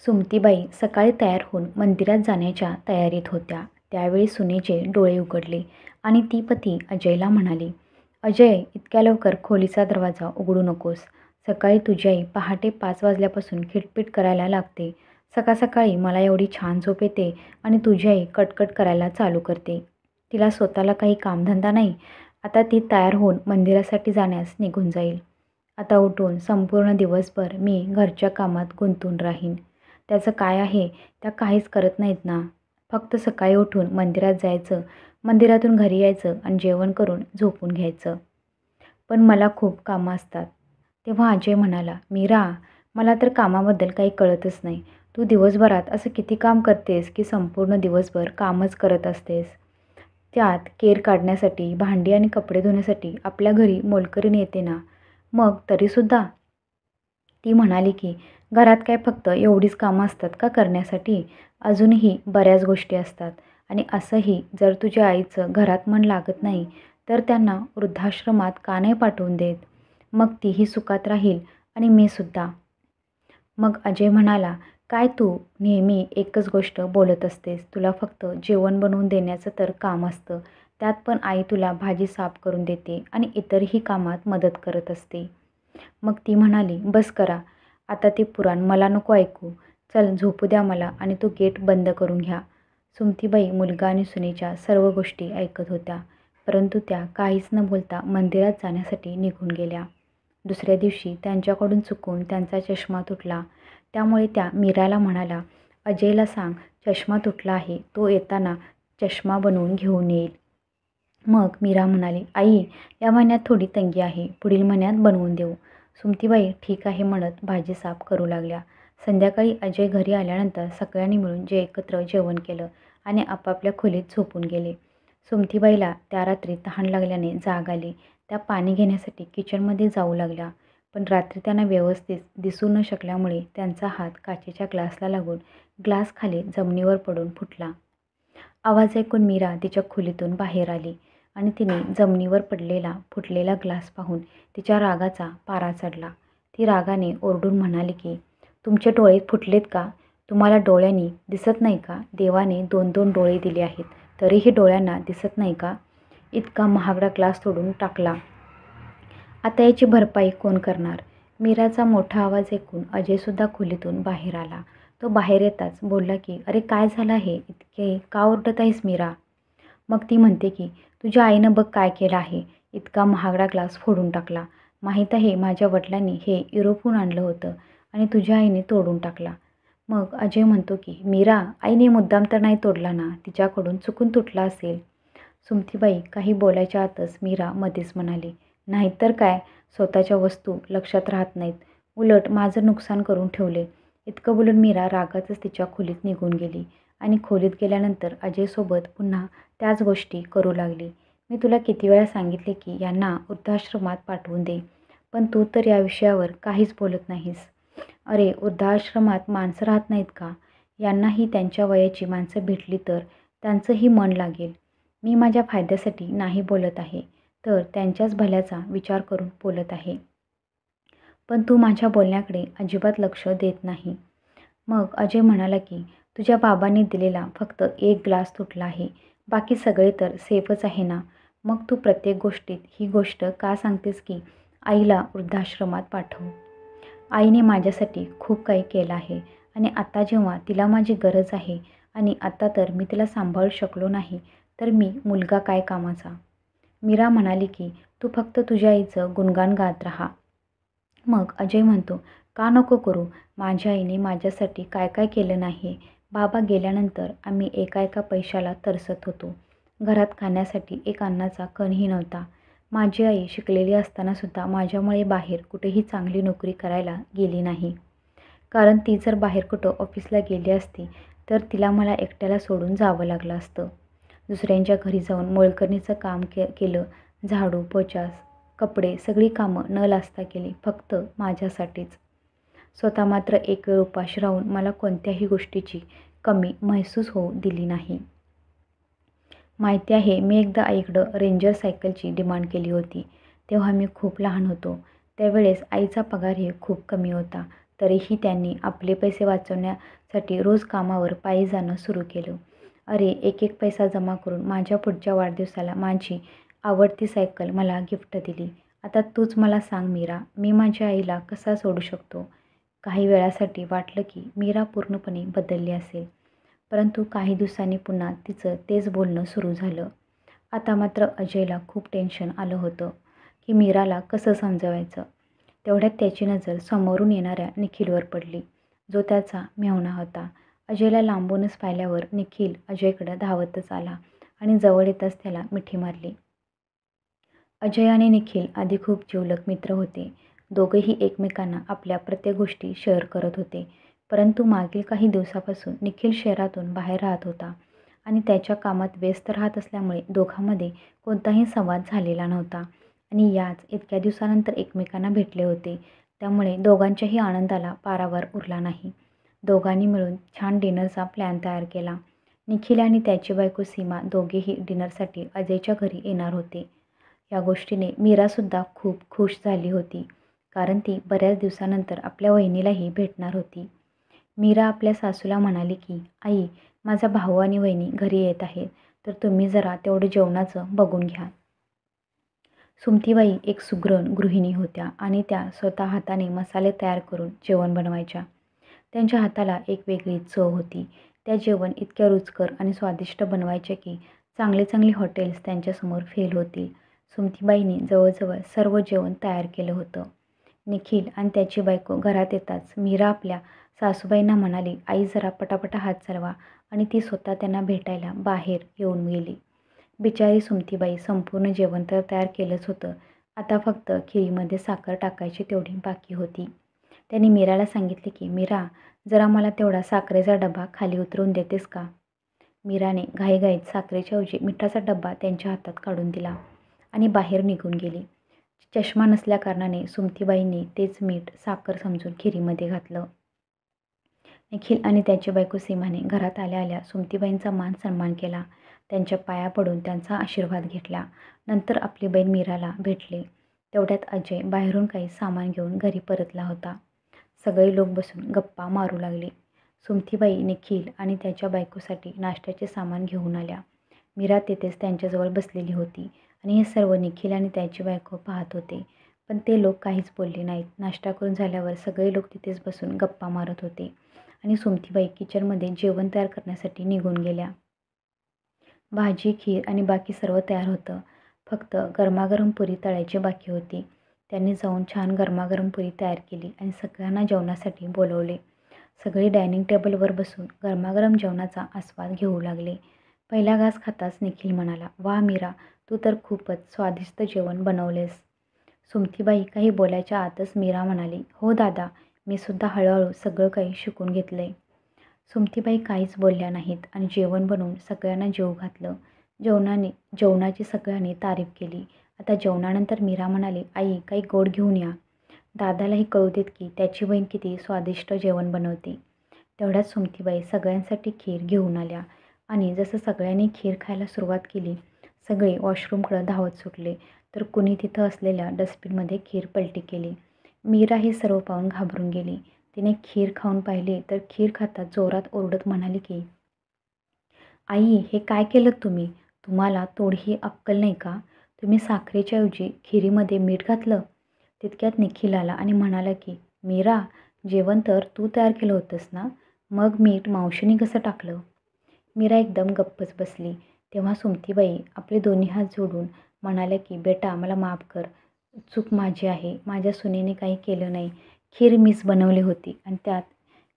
सुमतीबाई सकाळी तयार होऊन मंदिरात जाण्याच्या तयारीत होत्या. त्यावेळी सुनेचे डोळे उघडले आणि ती पती अजयला म्हणाली, "अजय, इतक्या लवकर खोलीचा दरवाजा उघडू नकोस. सकाळी तुझी आई पहाटे 5 वाजल्यापासून खिटपिट करायला लागते. सकाळ सकाळी मला एवढी छान झोप येते आणि तुझी आई कटकट करायला चालू करते. तिला स्वतःला काही कामधंदा नाही. आता ती तयार होऊन मंदिरासाठी जाण्यास निघून जाईल. आता उठून संपूर्ण दिवसभर मी घरच्या कामात गुंतून राहीन. त्याचं काय आहे, त्या काहीच करत नाहीत ना. फक्त सकाळी उठून मंदिरात जायचं, मंदिरातून घरी यायचं आणि जेवण करून झोपून घ्यायचं. पण मला खूप कामं असतात." तेव्हा अजय म्हणाला, "मीरा, मला तर कामाबद्दल काही कळतच नाही. तू दिवसभरात असं किती काम करतेस की संपूर्ण दिवसभर कामच करत असतेस. त्यात केर काढण्यासाठी, भांडी आणि कपडे धुण्यासाठी आपल्या घरी मोलकरीण येते ना. मग तरीसुद्धा?" ती म्हणाली की घरात काय फक्त एवढीच कामं असतात का करण्यासाठी? अजूनही बऱ्याच गोष्टी असतात. आणि असंही जर तुझ्या आईचं घरात मन लागत नाही तर त्यांना वृद्धाश्रमात का नाही पाठवून देत? मग तीही सुखात राहील आणि मी सुद्धा. मग अजय म्हणाला, "काय तू नेहमी एकच गोष्ट बोलत असतेस. तुला फक्त जेवण बनवून देण्याचं तर काम असतं. त्यात पण आई तुला भाजी साफ करून देते आणि इतरही कामात मदत करत असते." मग ती म्हणाली, "बस करा. आता ते पुराण मला नको ऐकू. चल झोपू द्या मला आणि तो गेट बंद करून घ्या." सुमतीबाई मुलगा आणि सुनेच्या सर्व गोष्टी ऐकत होत्या, परंतु त्या काहीच न बोलता मंदिरात जाण्यासाठी निघून गेल्या. दुसऱ्या दिवशी त्यांच्याकडून चुकून त्यांचा चष्मा तुटला. त्यामुळे त्या मीराला म्हणाल्या, "अजयला सांग, चष्मा तुटला आहे. तो येताना चष्मा बनवून घेऊन येईल." मग मीरा म्हणाली, "आई, या महिन्यात थोडी तंगी आहे. पुढील महिन्यात बनवून देऊ." सुमतीबाई ठीक आहे म्हणत भाजी साफ करू लागल्या. संध्याकाळी अजय घरी आल्यानंतर सगळ्यांनी मिळून एकत्र जेवण केलं आणि आपापल्या खोलीत झोपून गेले. सुमतीबाईला त्या रात्री तहान लागल्याने जाग आली. त्या पाणी घेण्यासाठी किचनमध्ये जाऊ लागल्या. पण रात्री त्यांना व्यवस्थित दिसू न शकल्यामुळे त्यांचा हात काचेच्या ग्लासला लागून ग्लास खाली जमिनीवर पडून फुटला. आवाज ऐकून मीरा तिच्या खोलीतून बाहेर आली आणि तिने जमिनीवर पडलेला फुटलेला ग्लास पाहून तिच्या रागाचा पारा चढला. ती रागाने ओरडून म्हणाली की, "तुमचे डोळे फुटलेत का? तुम्हाला डोळ्यांनी दिसत नाही का? देवाने 2-2 डोळे दिले आहेत, तरीही डोळ्यांना दिसत नाही का? इतका महागडा ग्लास तोडून टाकला. आता याची भरपाई कोण करणार?" मीराचा मोठा आवाज ऐकून अजयसुद्धा खोलीतून बाहेर आला. तो बाहेर येताच बोलला की, "अरे काय झालं आहे? इतके का ओरडत आहेस मीरा?" मग ती म्हणते की, "तुझ्या आईनं बघ काय केलं आहे. इतका महागडा ग्लास फोडून टाकला. माहीत आहे, माझ्या वडिलांनी हे युरोपहून आणलं होतं आणि तुझ्या आईने तोडून टाकला." मग अजय म्हणतो की, "मीरा, आईने मुद्दाम तर नाही तोडला ना. तिच्याकडून चुकून तुटला असेल." सुमतीबाई काही बोलायच्या आतच मीरा मध्येच म्हणाली, "नाहीतर काय, स्वतःच्या वस्तू लक्षात राहत नाहीत. उलट माझं नुकसान करून ठेवले." इतकं बोलून मीरा रागातच तिच्या खोलीत निघून गेली आणि खोलीत गेल्यानंतर अजयसोबत पुन्हा त्याच गोष्टी करू लागली. "मी तुला किती वेळा सांगितले की यांना वृद्धाश्रमात पाठवून दे, पण तू तर या विषयावर काहीच बोलत नाहीस." "अरे, वृद्धाश्रमात माणसं राहत नाहीत का? यांनाही त्यांच्या वयाची माणसं भेटली तर त्यांचंही मन लागेल. मी माझ्या फायद्यासाठी नाही बोलत आहे, तर त्यांच्याच भल्याचा विचार करून बोलत आहे. पण तू माझ्या बोलण्याकडे अजिबात लक्ष देत नाही." मग अजय म्हणाला की, "तुझ्या बाबांनी दिलेला फक्त एक ग्लास तुटला आहे. बाकी सगळे तर सेफच आहे ना. मग तू प्रत्येक गोष्टीत ही गोष्ट का सांगतेस की आईला वृद्धाश्रमात पाठव? आईने माझ्यासाठी खूप काही केलं आहे आणि आता जेव्हा तिला माझी गरज आहे आणि आता तर मी तिला सांभाळू शकलो नाही, तर मी मुलगा काय कामाचा?" मीरा म्हणाली की, "तू फक्त तुझ्या आईचं गुणगान गात राहा." मग अजय म्हणतो, "का नको करू? माझ्या आईने माझ्यासाठी काय काय केलं नाही. बाबा गेल्यानंतर आम्ही एका एका पैशाला तरसत होतो. घरात खाण्यासाठी एक अन्नाचा कणही नव्हता. माझी आई शिकलेली असतानासुद्धा माझ्यामुळे बाहेर कुठेही चांगली नोकरी करायला गेली नाही. कारण ती जर बाहेर कुठं ऑफिसला गेली असती तर तिला मला एकट्याला सोडून जावं लागलं असतं. दुसऱ्यांच्या घरी जाऊन मोलकरणीचं काम केलं, झाडू, पोछा, कपडे सगळी कामं न लाजता केली, फक्त माझ्यासाठीच. स्वतः मात्र एक वेळ उपाशी राहून मला कोणत्याही गोष्टीची कमी महसूस होऊ दिली नाही. माहिती आहे, मी एकदा आईकडं रेंजर सायकलची डिमांड केली होती. तेव्हा मी खूप लहान होतो. त्यावेळेस आईचा पगारही खूप कमी होता. तरीही त्यांनी आपले पैसे वाचवण्यासाठी रोज कामावर पायी जाणं सुरू केलं. अरे, एक एक पैसा जमा करून माझ्या पुढच्या वाढदिवसाला माझी आवडती सायकल मला गिफ्ट दिली. आता तूच मला सांग मीरा, मी माझ्या आईला कसा सोडू शकतो? काही वेळासाठी वाटलं की मीरा पूर्णपणे बदलली असेल. परंतु काही दिवसांनी पुन्हा तिचं तेच बोलणं सुरू झालं. आता मात्र अजयला खूप टेन्शन आलं होतं की मीराला कसं समजवायचं. तेवढ्यात त्याची नजर समोरून येणाऱ्या निखिलवर पडली, जो त्याचा मेहुणा होता. अजयला लांबूनच पाहिल्यावर निखिल अजयकडे धावतच आला आणि जवळ येताच त्याला मिठी मारली. अजय आणि निखिल आधी खूप जिवलग मित्र होते. दोघेही एकमेकांना आपल्या प्रत्येक गोष्टी शेअर करत होते. परंतु मागील काही दिवसापासून निखिल शहरातून बाहेर राहत होता आणि त्याच्या कामात व्यस्त राहत असल्यामुळे दोघांमध्ये कोणताही संवाद झालेला नव्हता आणि याच इतक्या दिवसानंतर एकमेकांना भेटले होते. त्यामुळे दोघांच्याही आनंदाला पारावार उरला नाही. दोघांनी मिळून छान डिनरचा प्लॅन तयार केला. निखिल आणि त्याची बायको सीमा दोघेही डिनरसाठी अजयच्या घरी येणार होते. या गोष्टीने मीरासुद्धा खूप खुश झाली होती, कारण ती बऱ्याच दिवसानंतर आपल्या वहिनीलाही भेटणार होती. मीरा आपल्या सासूला म्हणाली की, आई, माझा भाऊ आणि वहिनी घरी येत आहेत, तर तुम्ही जरा तेवढं जेवणाचं बघून घ्या. सुमतीबाई एक सुगरण गृहिणी होत्या आणि त्या स्वतः हाताने मसाले तयार करून जेवण बनवायच्या. त्यांच्या हाताला एक वेगळी चव होती. त्या जेवण इतक्या रुचकर आणि स्वादिष्ट बनवायच्या की चांगले चांगले हॉटेल्स त्यांच्यासमोर फेल होतील. सुमतीबाईंनी जवळजवळ सर्व जेवण तयार केलं होतं. निखिल आणि त्याची बायको घरात येताच मीरा आपल्या सासूबाईंना म्हणाली, आई, जरा पटापटा हात चालवा, आणि ती स्वतः त्यांना भेटायला बाहेर येऊन गेली. बिचारी सुमतीबाई संपूर्ण जेवण तर तयार केलंच होतं, आता फक्त खिरीमध्ये साखर टाकायची तेवढी बाकी होती. त्यांनी मीराला सांगितले की, मीरा, जरा मला तेवढा साखरेचा डबा खाली उतरवून देतेस का? मीराने घाईघाईत साखरेच्या ऐवजी मिठाचा डब्बा त्यांच्या हातात काढून दिला आणि बाहेर निघून गेली. चष्मा नसल्याकारणाने सुमतीबाईंनी तेच मीठ साखर समजून खिरीमध्ये घातलं. निखिल आणि त्याची बायको सीमाने घरात आल्या आल्या सुमतीबाईंचा मान सन्मान केला. त्यांच्या पाया पडून त्यांचा आशीर्वाद घेतला. नंतर आपली बहीण मीराला भेटले. तेवढ्यात अजय बाहेरून काही सामान घेऊन घरी परतला होता. सगळे लोक बसून गप्पा मारू लागले. सुमतीबाई निखिल आणि त्याच्या बायकोसाठी नाश्त्याचे सामान घेऊन आल्या. मीरा तिथेच त्यांच्याजवळ बसलेली होती आणि हे सर्व निखिल आणि त्याची बायको पाहत होते. पण ते लोक काहीच बोलले नाहीत. नाश्ता करून झाल्यावर सगळे लोक तिथेच बसून गप्पा मारत होते आणि सुमतीबाई किचनमध्ये जेवण तयार करण्यासाठी निघून गेल्या. भाजी, खीर आणि बाकी सर्व तयार होतं. फक्त गरमागरम पुरी तळायची बाकी होती. त्यांनी जाऊन छान गरमागरम पुरी तयार केली आणि सगळ्यांना जेवणासाठी बोलवले. सगळे डायनिंग टेबलवर बसून गरमागरम जेवणाचा आस्वाद घेऊ लागले. पहिला घास खाताच निखिल म्हणाला, वा मीरा, तू तर खूपच स्वादिष्ट जेवण बनवलेस. सुमतीबाई काही बोलायच्या आतच मीरा म्हणाली, हो दादा, मी सुद्धा हळूहळू सगळं काही शिकून घेतलंय. सुमतीबाई काहीच बोलल्या नाहीत आणि जेवण बनवून सगळ्यांना जेवू घातलं. जेवणाची सगळ्यांनी तारीफ केली. आता जेवणानंतर मीरा म्हणाली, आई, काही गोड घेऊन या. दादालाही कळू देत की त्याची बहीण किती स्वादिष्ट जेवण बनवते. तेवढ्यात सुमतीबाई सगळ्यांसाठी खीर घेऊन आल्या आणि जसं सगळ्यांनी खीर खायला सुरुवात केली, सगळे वॉशरूमकडे धावत सुटले, तर कुणी तिथं असलेल्या डस्टबिनमध्ये खीर पलटी केली. मीरा हे सर्व पाहून घाबरून गेली. तिने खीर खाऊन पाहिले तर खीर खाताच जोरात ओरडत म्हणाली की, आई, हे काय केलं तुम्ही? तुम्हाला थोडीही अक्कल नाही का? तुम्ही साखरेच्या ऐवजी खिरीमध्ये मीठ घातलं. तितक्यात निखिल आला आणि म्हणाला की, मीरा, जेवण तर तू तयार केलं होतंस ना, मग मीठ मावशीने कसं टाकलं? मीरा एकदम गप्पच बसली. तेव्हा सुमतीबाई आपले दोन्ही हात जोडून म्हणाल्या की, बेटा, मला माफ कर, चूक माझी आहे. माझ्या सुनेने काही केलं नाही. खीर मीच बनवली होती आणि त्यात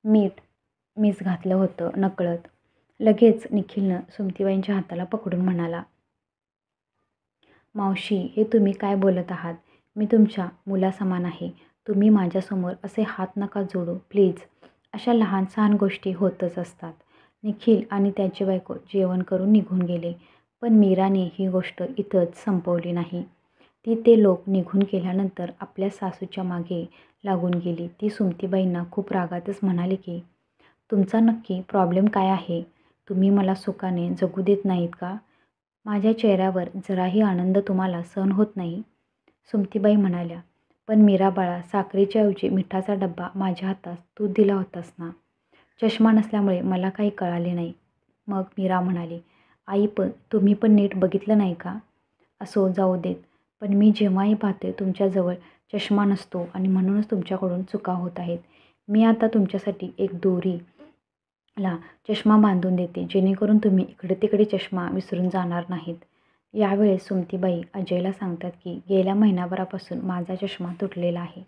मीठ मीच घातलं होतं नकळत. लगेच निखिलनं सुमतीबाईंच्या हाताला पकडून म्हणाला, मावशी, हे तुम्ही काय बोलत आहात? मी तुमच्या मुलासमान आहे. तुम्ही माझ्यासमोर असे हात नका जोडू प्लीज. अशा लहान सहान गोष्टी होतच असतात. निखिल आणि त्याची बायको जेवण करून निघून गेले. पण मीराने ही गोष्ट इथंच संपवली नाही. ती ते लोक निघून गेल्यानंतर आपल्या सासूच्या मागे लागून गेली. ती सुमतीबाईंना खूप रागातच म्हणाली की, तुमचा नक्की प्रॉब्लेम काय आहे? तुम्ही मला सुखाने जगू देत नाहीत का? माझ्या चेहऱ्यावर जराही आनंद तुम्हाला सहन होत नाही? सुमतीबाई म्हणाल्या, पण मीरा बाळा, साखरेच्या ऐवजी मिठाचा डब्बा माझ्या हातात तू दिला होतास ना. चष्मा नसल्यामुळे मला काही कळाले नाही. मग मीरा म्हणाली, आई तुम्ही पण नीट बघितलं नाही का? असो, जाऊ देत. पण मी जेव्हाही पाहते तुमच्याजवळ चष्मा नसतो आणि म्हणूनच तुमच्याकडून चुका होत आहेत. मी आता तुमच्यासाठी एक दोरीला चष्मा बांधून देते, जेणेकरून तुम्ही इकडे तिकडे चष्मा विसरून जाणार नाहीत. यावेळेस सुमतीबाई अजयला सांगतात की गेल्या महिनाभरापासून माझा चष्मा तुटलेला आहे.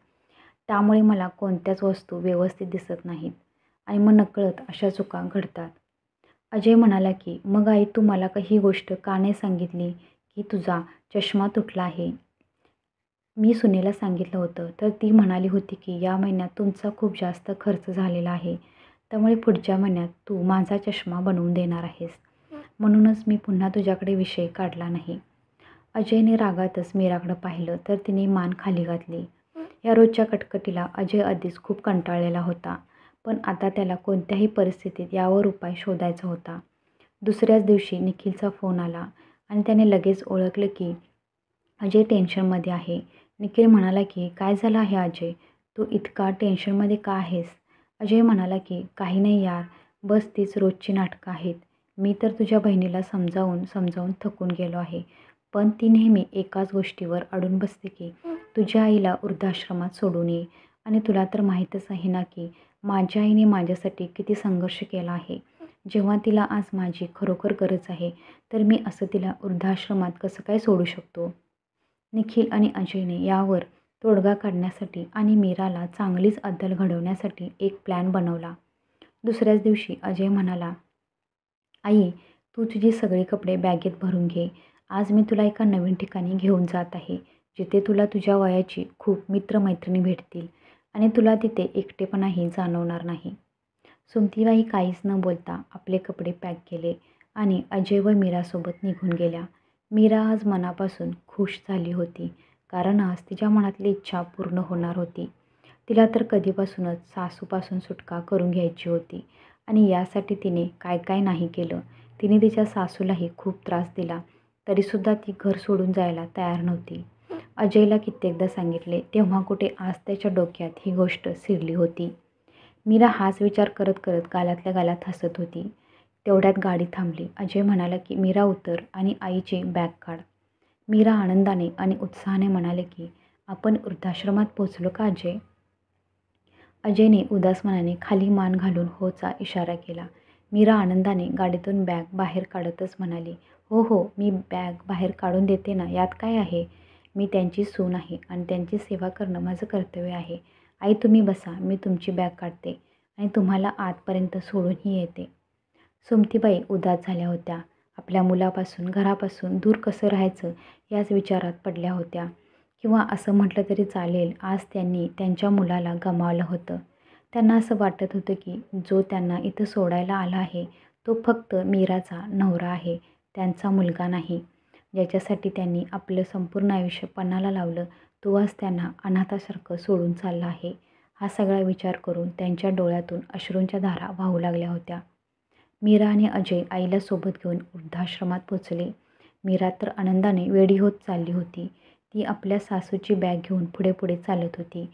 त्यामुळे मला कोणत्याच वस्तू व्यवस्थित दिसत नाहीत आणि मग नकळत अशा चुका घडतात. अजय म्हणाला की मग आई, तू मला ही गोष्ट का नाही सांगितली की तुझा चष्मा तुटला आहे? मी सुनेला सांगितलं होतं तर ती म्हणाली होती की या महिन्यात तुमचा खूप जास्त खर्च झालेला आहे, त्यामुळे पुढच्या महिन्यात तू माझा चष्मा बनवून देणार आहेस. म्हणूनच मी पुन्हा तुझ्याकडे विषय काढला नाही. अजयने रागातच मीराकडं पाहिलं तर तिने मान खाली घातली. या रोजच्या कटकटीला अजय आधीच खूप कंटाळलेला होता, पण आता त्याला कोणत्याही परिस्थितीत यावर उपाय शोधायचा होता. दुसऱ्याच दिवशी निखिलचा फोन आला आणि त्याने लगेच ओळखलं की अजय टेन्शनमध्ये आहे. निखिल म्हणाला की काय झालं आहे अजय, तू इतका टेन्शनमध्ये का आहेस? अजय म्हणाला की काही नाही यार, बस तीच रोजची नाटकं आहेत. मी तर तुझ्या बहिणीला समजावून थकून गेलो आहे, पण ती नेहमी एकाच गोष्टीवर अडून बसते की तुझ्या आईला वृद्धाश्रमात सोडून ये. आणि तुला तर माहीतच आहे ना की माझ्या आईने माझ्यासाठी किती संघर्ष केला आहे. जेव्हा तिला आज माझी खरोखर गरज आहे, तर मी असं तिला वृद्धाश्रमात कसं काय सोडू शकतो? निखिल आणि अजयने यावर तोडगा काढण्यासाठी आणि मीराला चांगलीच अद्दल घडवण्यासाठी एक प्लॅन बनवला. दुसऱ्याच दिवशी अजय म्हणाला, आई, तू तुझी सगळे कपडे बॅगेत भरून घे. आज मी तुला एका नवीन ठिकाणी घेऊन जात आहे, जिथे तुला तुझ्या वयाची खूप मित्रमैत्रिणी भेटतील आणि तुला तिथे एकटेपणाही जाणवणार नाही. सुमतीबाई काहीच न बोलता आपले कपडे पॅक केले आणि अजय व मीरासोबत निघून गेल्या. मीरा आज मनापासून खुश झाली होती, कारण आज तिच्या मनातली इच्छा पूर्ण होणार होती. तिला तर कधीपासूनच सासूपासून सुटका करून घ्यायची होती आणि यासाठी तिने काय काय नाही केलं. तिने तिच्या सासूलाही खूप त्रास दिला, तरीसुद्धा ती घर सोडून जायला तयार नव्हती. अजयला कित्येकदा सांगितले, तेव्हा कुठे आज त्याच्या डोक्यात ही गोष्ट शिरली होती. मीरा हाच विचार करत करत गालातल्या गालात हसत होती. तेवढ्यात गाडी थांबली. अजय म्हणाला की मीरा उतर आणि आईची बॅग काढ. मीरा आनंदाने आणि उत्साहाने म्हणाले की आपण वृद्धाश्रमात पोचलो का अजय? अजयने उदास मनाने खाली मान घालून होचा इशारा केला. मीरा आनंदाने गाडीतून बॅग बाहेर काढतच म्हणाली, हो हो, मी बॅग बाहेर काढून देते ना, यात काय आहे? मी त्यांची सून आहे आणि त्यांची सेवा करणं माझं कर्तव्य आहे. आई, तुम्ही बसा, मी तुमची बॅग काढते आणि तुम्हाला आतपर्यंत सोडूनही येते. सुमतीबाई उदास झाल्या होत्या. आपल्या मुलापासून, घरापासून दूर कसं राहायचं याच विचारात पडल्या होत्या. किंवा असं म्हटलं तरी चालेल, आज त्यांनी त्यांच्या मुलाला गमावलं होतं. त्यांना असं वाटत होतं की जो त्यांना इथं सोडायला आला आहे तो फक्त मीराचा नवरा आहे, त्यांचा मुलगा नाही. ज्याच्यासाठी त्यांनी आपलं संपूर्ण आयुष्य पणाला लावलं, तो आज त्यांना अनाथासारखं सोडून चालला आहे. हा सगळा विचार करून त्यांच्या डोळ्यातून अश्रूंच्या धारा वाहू लागल्या होत्या. मीरा आणि अजय आईला सोबत घेऊन वृद्धाश्रमात पोचले. मीरा तर आनंदाने वेडी होत चालली होती. ती आपल्या सासूची बॅग घेऊन पुढे पुढे चालत होती.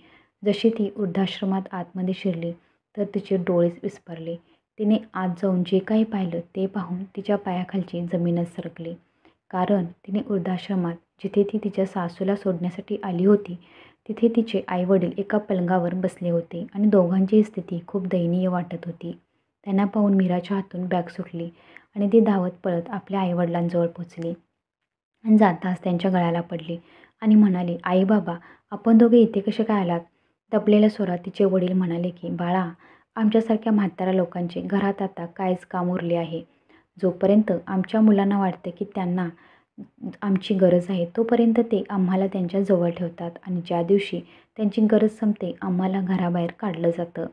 जशी ती वृद्धाश्रमात आतमध्ये शिरली तर तिचे डोळेच विस्फारले. तिने आत जाऊन जे काही पाहिलं ते पाहून तिच्या पायाखालची जमीनच सरकली. कारण तिने वृद्धाश्रमात जिथे ती तिच्या सासूला सोडण्यासाठी आली होती, तिथे तिचे आईवडील एका पलंगावर बसले होते आणि दोघांची स्थिती खूप दयनीय वाटत होती. त्यांना पाहून मीराच्या हातून बॅग सुटली आणि ती धावत पळत आपल्या आईवडिलांजवळ पोचली आणि जाताच त्यांच्या गळ्याला पडली आणि म्हणाली, आई बाबा, आपण दोघे इथे कसे काय आलात? दबलेल्या स्वरात तिचे वडील म्हणाले की बाळा, आमच्यासारख्या म्हाताऱ्या लोकांचे घरात आता कायच काम उरले आहे. जोपर्यंत आमच्या मुलांना वाटते की त्यांना आमची गरज आहे, तोपर्यंत ते आम्हाला त्यांच्या जवळ ठेवतात आणि ज्या दिवशी त्यांची गरज संपते आम्हाला घराबाहेर काढलं जातं.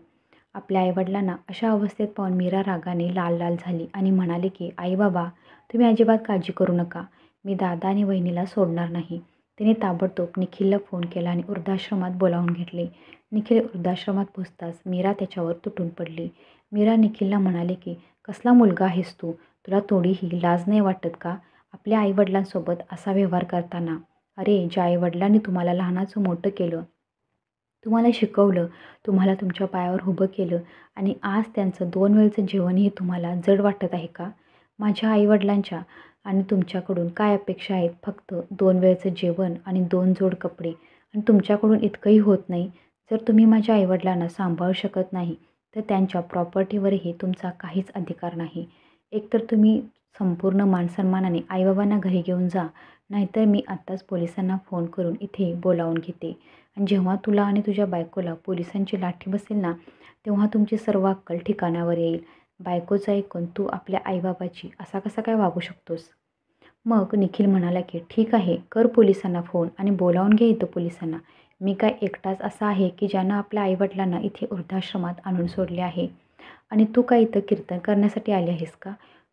आपल्या आईवडिलांना अशा अवस्थेत पाहून मीरा रागाने लाल लाल झाली आणि म्हणाले की आई बाबा, तुम्ही अजिबात काळजी करू नका. मी दादा आणि वहिनीला सोडणार नाही. तिने ताबडतोब निखिलला फोन केला आणि वृद्धाश्रमात बोलावून घेतले. निखिल वृद्धाश्रमात पोचताच मीरा त्याच्यावर तुटून पडली. मीरा निखिलला म्हणाले की कसला मुलगा आहेस तू? तुला थोडीही लाज नाही वाटत का आपल्या आईवडिलांसोबत असा व्यवहार करताना? अरे, ज्या आईवडिलांनी तुम्हाला लहानाचं मोठं केलं तुम्हाला शिकवलं, तुम्हाला तुमच्या पायावर उभं केलं आणि आज त्यांचं 2 वेळचं जेवणही तुम्हाला जड वाटत आहे का? माझ्या आई-वडिलांच्या आणि तुमच्याकडून काय अपेक्षा आहेत? फक्त 2 वेळचं जेवण आणि 2 जोड कपडे आणि तुमच्याकडून इतकंही होत नाही. जर तुम्ही माझ्या आई-वडिलांना सांभाळू शकत नाही, तर त्यांच्या प्रॉपर्टीवरही तुमचा काहीच अधिकार नाही. एकतर तुम्ही संपूर्ण मानसन्मानाने आई-बाबांना घरी घेऊन जा, नाहीतर मी आत्ताच पोलिसांना फोन करून इथे बोलावून घेते. आणि जेव्हा तुला आणि तुझ्या बायकोला पोलिसांची लाठी बसेल ना, तेव्हा तुमची सर्व अक्कल ठिकाणावर येईल. बायकोचं ऐकून तू आपल्या आईबाबाची असा कसा काय वागू शकतोस? मग निखिल म्हणाला की ठीक आहे, कर पोलिसांना फोन आणि बोलावून घे इथं पोलिसांना. मी काय एकटाच असा आहे की ज्यानं आपल्या आईवडिलांना इथे वृद्धाश्रमात आणून सोडले आहे. आणि तू काय इथं कीर्तन करण्यासाठी आली आहेस का?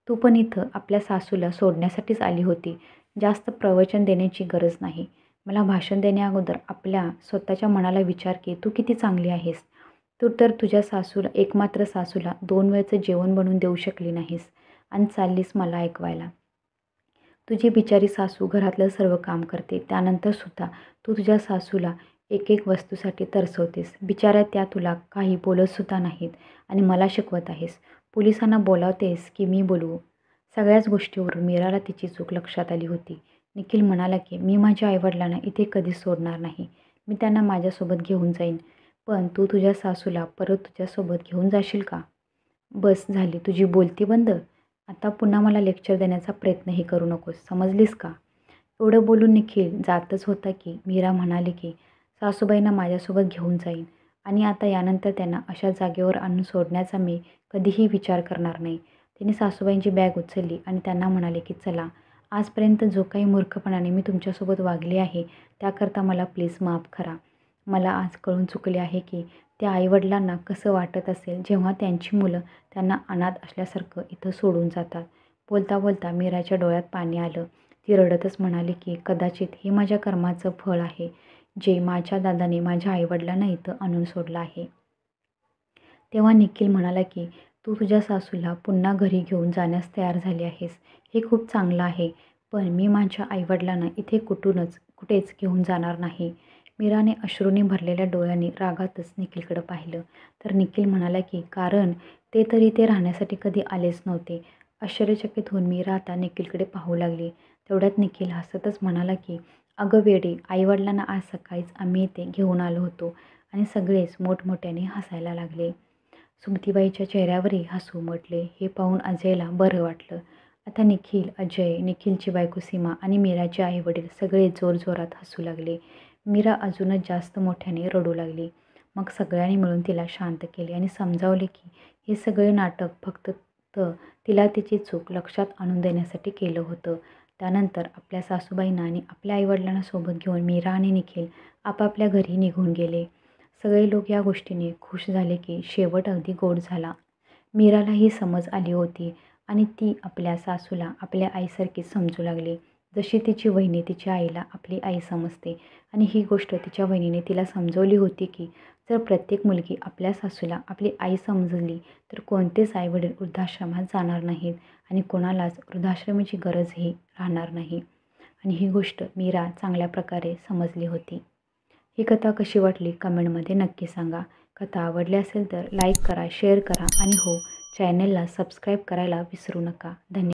तू पण इथं आपल्या सासूला सोडण्यासाठीच आली होती. जास्त प्रवचन देण्याची गरज नाही. मला भाषण देण्याअगोदर आपल्या स्वतःच्या मनाला विचार की तू किती चांगली आहेस. तू तर तुझ्या सासूला एकमात्र सासूला 2 वेळचं जेवण बनवून देऊ शकली नाहीस आणि चाललीस मला ऐकवायला. तुझी बिचारी सासू घरातलं सर्व काम करते. त्यानंतरसुद्धा तू तुझ्या सासूला एक एक वस्तूसाठी तरसवतेस. बिचाऱ्या त्या तुला काही बोलतसुद्धा नाहीत आणि मला शिकवत आहेस. पोलिसांना बोलावतेस की मी बोलवू? सगळ्याच गोष्टीवरून मीराला तिची चूक लक्षात आली होती. निखिल म्हणाला की मी माझ्या आईवडिलांना इथे कधीच सोडणार नाही. मी त्यांना माझ्यासोबत घेऊन जाईन. पण तू तुझ्या सासूला परत तुझ्यासोबत घेऊन जाशील का? बस झाली तुझी बोलती बंद. आता पुन्हा मला लेक्चर देण्याचा प्रयत्नही करू नकोस, समजलीस का? एवढं बोलून निखिल जातच होता की मीरा म्हणाली की सासूबाईंना माझ्यासोबत घेऊन जाईन आणि आता यानंतर त्यांना अशा जागेवर आणून सोडण्याचा मी कधीही विचार करणार नाही. तिने सासूबाईंची बॅग उचलली आणि त्यांना म्हणाले की चला, आजपर्यंत जो काही मूर्खपणाने मी तुमच्यासोबत वागले आहे त्याकरता मला प्लीज माफ करा. मला आज कळून चुकले आहे की त्या आईवडिलांना कसं वाटत असेल जेव्हा त्यांची मुलं त्यांना अनाथ असल्यासारखं इथं सोडून जातात. बोलता बोलता मीराच्या डोळ्यात पाणी आलं. ती रडतच म्हणाली की कदाचित हे माझ्या कर्माचं फळ आहे, जे माझ्या दादाने माझ्या आईवडिलांना इथं आणून सोडलं आहे. तेव्हा निखिल म्हणाला की तू तुझ्या सासूला पुन्हा घरी घेऊन जाण्यास तयार झाली आहेस. हे खूप चांगलं आहे. पण मी माझ्या आईवडिलांना इथे कुठेच घेऊन जाणार नाही. मीराने अश्रूने भरलेल्या डोळ्यांनी रागातच निखिलकडे पाहिलं. तर निखिल म्हणाला की कारण ते तर इथे राहण्यासाठी कधी आलेच नव्हते. आश्चर्यचकित होऊन मीरा आता निखिलकडे पाहू लागली. तेवढ्यात निखिल हसतच म्हणाला की अगं वेडे, आईवडिलांना आज सकाळीच आम्ही इथे घेऊन आलो होतो. आणि सगळेच मोठमोठ्याने हसायला लागले. सुमतीबाईच्या चेहऱ्यावरही हसू उमटले. हे पाहून अजयला बरं वाटलं. आता निखिल, अजय, निखिलची बायको सीमा आणि मीराचे आईवडील सगळे जोरजोरात हसू लागले. मीरा अजूनच जास्त मोठ्याने रडू लागली. मग सगळ्यांनी मिळून तिला शांत केले आणि समजावले की हे सगळे नाटक फक्त तिला तिची चूक लक्षात आणून देण्यासाठी केलं होतं. त्यानंतर आपल्या सासूबाईंना आणि आपल्या आईवडिलांना सोबत घेऊन मीरा आणि निखिल आपापल्या घरी निघून गेले. सगळे लोक या गोष्टीने खुश झाले की शेवट अगदी गोड झाला. मीराला ही समज आली होती आणि ती आपल्या सासूला आपल्या आईसारखी समजू लागली. जशी तिची वहिनी तिच्या आईला आपली आई समजते. आणि ही गोष्ट तिच्या वहिनीने तिला समजवली होती की जर प्रत्येक मुलगी आपल्या सासूला आपली आई समजली तर कोणतेच आईवडील वृद्धाश्रमात जाणार नाहीत आणि कोणालाच वृद्धाश्रमाची गरजही राहणार नाही. आणि ही गोष्ट मीरा चांगल्या प्रकारे समजली होती. ही कथा कशी वाटली कमेंटमध्ये नक्की सांगा. कथा आवडली असेल तर लाईक करा, शेअर करा आणि हो, चॅनलला सबस्क्राईब करायला विसरू नका. धन्यवाद.